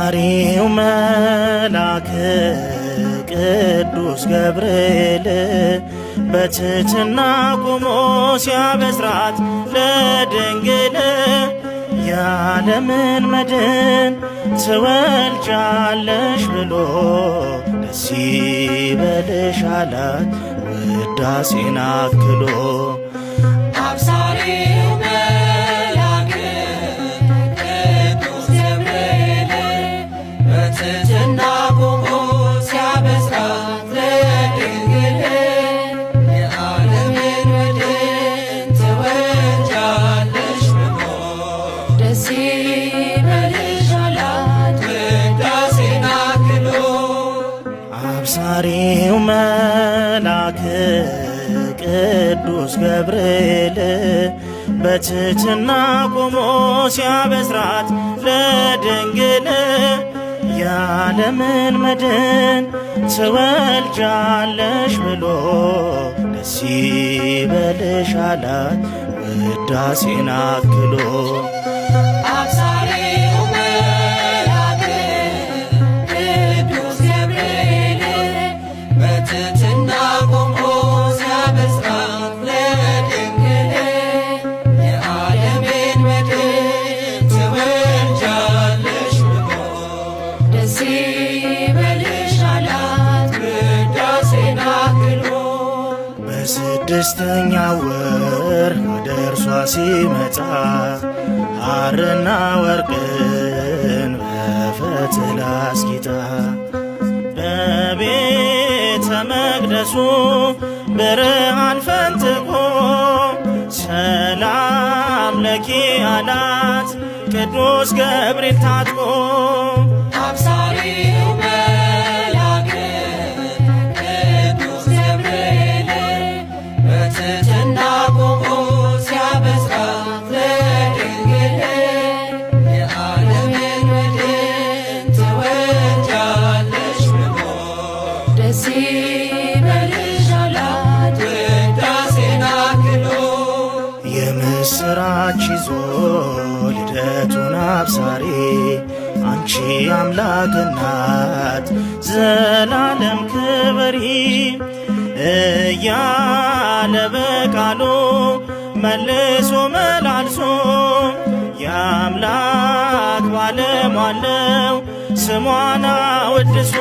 አብሳሪው መልአክ ቅዱስ ገብርኤል በትሕትና ቆሞ ሲያበስራት ለድንግል የዓለምን መድን ትወልጃለሽ ብሎ ደስ ይበልሽ አላት ውዳሴን አክሎ። አብሳሪው መልአክ ቅዱስ ገብርኤል በትሕትና ቆሞ ሲያበስራት ለድንግል የዓለምን መድን ትወልጃለሽ ብሎ ደስ ይበልሽ አላት ውዳሴን አክሎ። አብሳሪው መልአክ ቅዱስ ገብርኤል በትሕትና ቆሞ ሲያበስራት ለድንግል የዓለምን መድን ትወልጃለሽ ብሎ ደስ ይበልሽ አላት ውዳሴን አክሎ። አብሳሪው መልአክ ቅዱስ ገብርኤል በትሕትና ቆሞ ሲያበስራት ለድንግል የዓለምን መድን ትወልጃለሽ ብሎ ደስ ይበልሽ አላት ውዳሴን አክሎ። በስድስተኛው ወር ወደ እርሷ ሲመጣ ሐርና ወርቅን በፈትል አስጊጣ በቤተ መቅደሱ ብርሃን ፈንጥቆ ሰላም ለኪ አላት ቅዱስ ገብርኤል ታጥቆ። አብሳሪው መልአክ ቅዱስ ገብርኤል በትሕትና ቆሞ ሲያበስራት ለድንግል የዓለምን መድን ትወልጃለሽ ብሎ ደስ ይበልሽ አላት ውዳሴን አክሎ። የምስራች ይዞ ልደቱን አብሳሪ አንቺ አምላክ እናት ዘላለም ክበሪ እያለ በቃሉ መልሶ መላልሶ የአምላክ ባለሟለው ስሟን አወድሶ